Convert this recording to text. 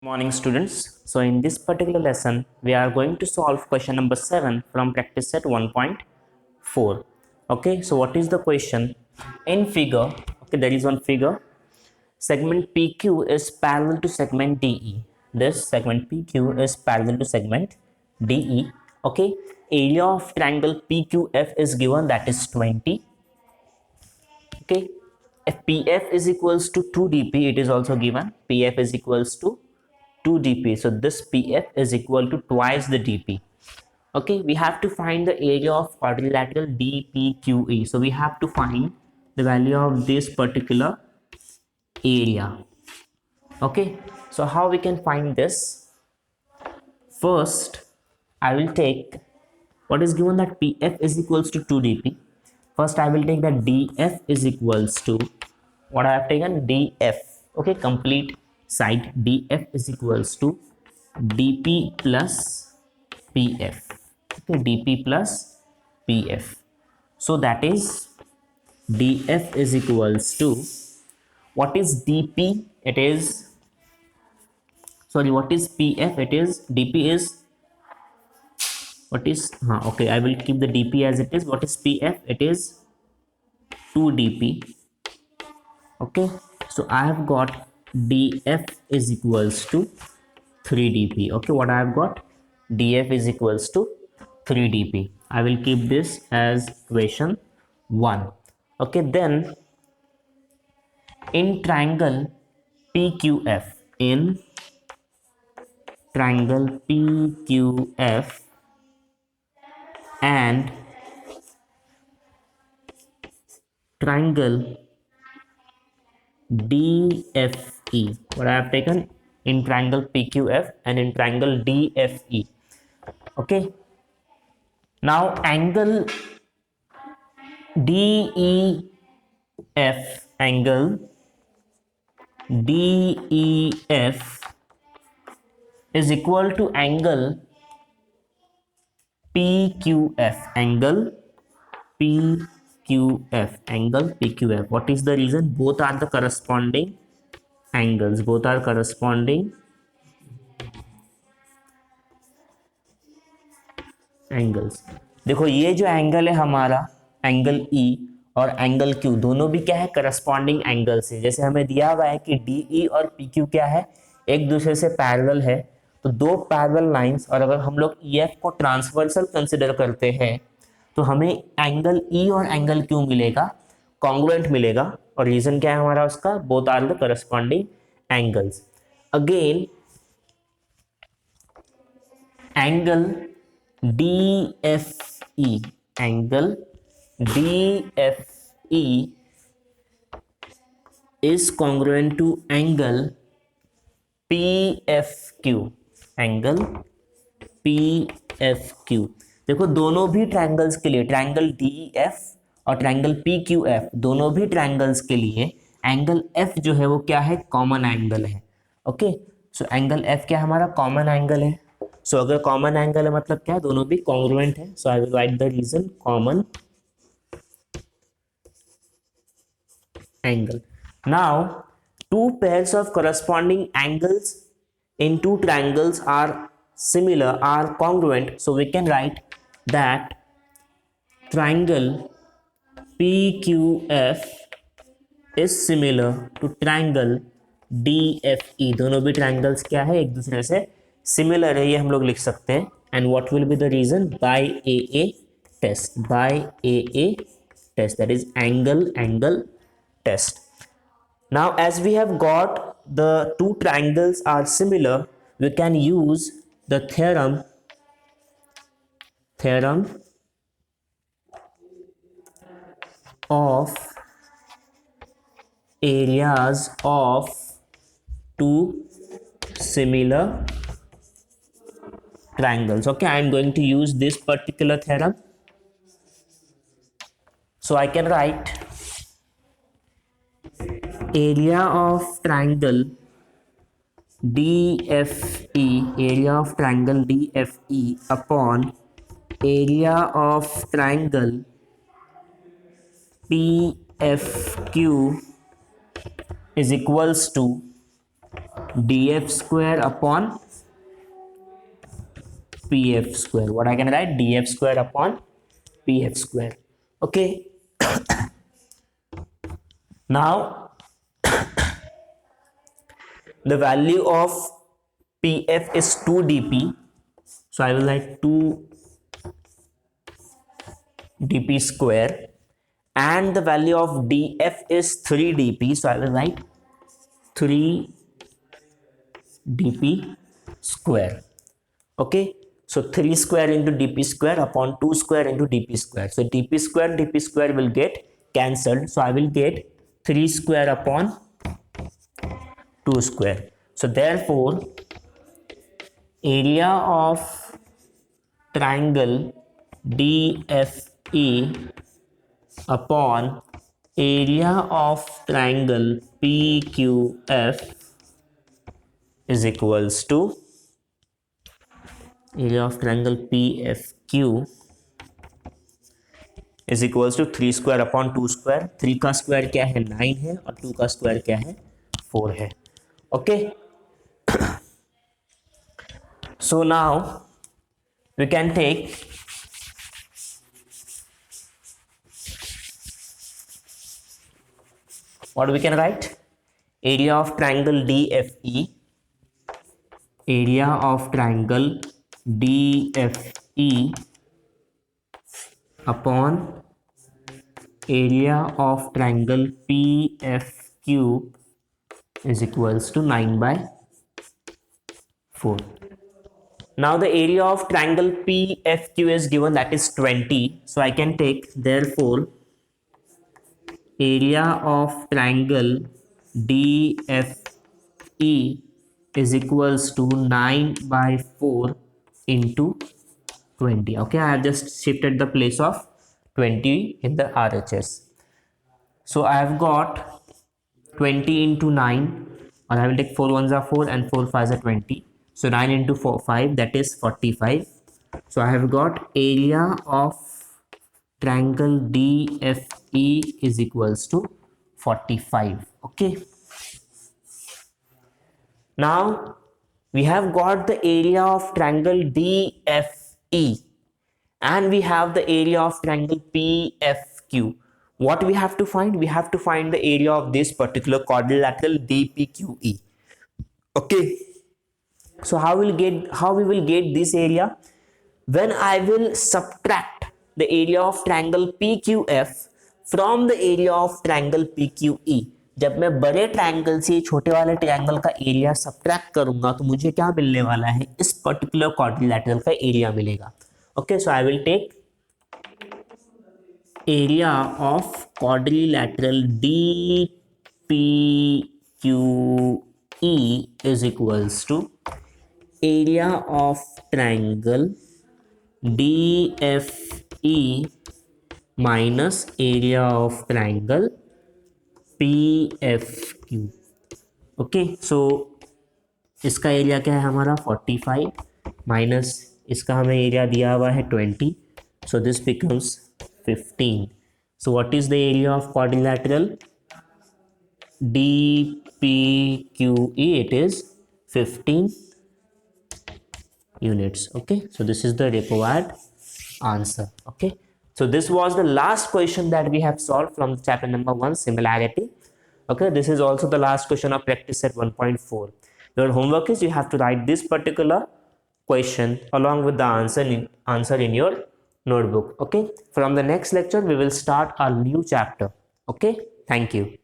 Morning students. So in this particular lesson we are going to solve question number 7 from practice set 1.4. Okay, so what is the question? In figure, okay, there is one figure. Segment PQ is parallel to segment DE. This segment PQ is parallel to segment DE. Okay, area of triangle PQF is given, that is 20. Okay, if PF is equals to 2dp, it is also given. PF is equals to 2dp. So this PF is equal to twice the dp. Okay, we have to find the area of quadrilateral DPQE. So we have to find the value of this particular area. Okay, so how we can find this? First, I will take what is given, that PF is equals to 2dp. First, I will take that DF is equals to what I have taken, DF. Okay, complete side DF is equals to dp plus PF. Okay, dp plus PF. So that is DF is equals to, what is dp? It is, sorry, what is PF? It is, dp is, what is, okay, I will keep the dp as it is. What is PF? It is 2dp. Okay, so I have got df is equals to 3dp. Okay, what I have got, df is equals to 3dp. I will keep this as equation 1. Okay, then in triangle PQF, in triangle PQF and triangle DFE, what I have taken, in triangle PQF and in triangle DFE. Okay, now angle DEF, angle DEF is equal to angle PQF, angle PQF, angle PQF. What is the reason? Both are the corresponding angles, both are corresponding angles. देखो ये जो angle है हमारा, angle E और angle Q, दोनों भी क्या है, करस्पॉन्डिंग एंगल से. जैसे हमें दिया हुआ है कि डीई और पी क्यू क्या है, एक दूसरे से पैरेलल है. तो दो पैरेलल लाइंस, और अगर हम लोग ई एफ को ट्रांसवर्सल कंसिडर करते हैं तो हमें एंगल ई और एंगल क्यू मिलेगा, कॉन्ग्रुएंट मिलेगा. और रीजन क्या है हमारा उसका, both are the corresponding angles. Again angle DFE, angle DFE is congruent to angle PFQ, angle PFQ. देखो दोनों भी ट्रायंगल्स के लिए, ट्रायंगल DEF और ट्रायंगल PQF, दोनों भी ट्रायंगल्स के लिए एंगल F जो है वो क्या है, कॉमन एंगल है. ओके, सो एंगल F क्या हमारा, कॉमन एंगल है. सो अगर कॉमन एंगल है मतलब क्या है, दोनों भी कॉन्ग्रुएंट है. So I will write the reason, common angle. Now two pairs of corresponding angles in two triangles are similar, are congruent. So we can write that triangle PQF is similar to triangle DFE. दोनों भी triangles क्या है, एक दूसरे से similar है, ये हम लोग लिख सकते हैं. And what will be the reason? By AA test, by AA test, that is angle test. Now as we have got the two triangles are similar, we can use the theorem of areas of two similar triangles. Okay, I am going to use this particular theorem. So I can write area of triangle DFE, area of triangle DFE upon area of triangle PFQ is equals to df square upon pf square. What I can write? df square upon pf square. Okay. Now the value of pf is 2 dp, so I will write 2 dp square, and the value of df is 3 dp, so I will write 3 dp square. Okay, so 3 square into dp square upon 2 square into dp square. So dp square will get cancelled, so I will get 3 square upon 2 square. So therefore area of triangle DFE upon area of triangle PQF is equals to area of triangle PFQ is equals to 3 square upon 2 square. 3 का square क्या है? 9 है, और 2 का square क्या है? 4 है. Okay. So now we can take what we can write? Area of triangle DFE, area of triangle DFE upon area of triangle PFQ is equals to 9 by 4. Now the area of triangle PFQ is given, that is 20. So I can take, therefore area of triangle DFE is equals to 9 by 4 into 20. Okay, I have just shifted the place of 20 in the RHS. So I have got 20 into 9, or I will take 4 ones are 4 and 4 5s are 20. So 9 into 4 5, that is 45. So I have got area of triangle DFE is equals to 45. Okay. Now we have got the area of triangle DFE and we have the area of triangle PFQ. What we have to find? We have to find the area of this particular quadrilateral DPQE. Okay. So how we will get this area? When I will subtract the area of triangle PQF from the area of triangle PQE. जब मैं बड़े triangle से छोटे वाले triangle का area subtract करूंगा तो मुझे क्या मिलने वाला है? इस पर्टिकुलर क्वाड्रिलैटरल का एरिया मिलेगा. Okay, so I will take area of quadrilateral DPQE is equals to area of triangle DFE minus area of triangle PFQ. Okay, so इसका एरिया क्या है हमारा? 45 माइनस इसका हमें एरिया दिया हुआ है 20, so this becomes 15. So what is the area of quadrilateral DPQE? It is 15 units. Okay, so this is the required answer. Okay, so this was the last question that we have solved from chapter number 1, similarity. Okay, this is also the last question of practice set 1.4. Your homework is you have to write this particular question along with the answer in your notebook. Okay, from the next lecture we will start our new chapter. Okay, thank you.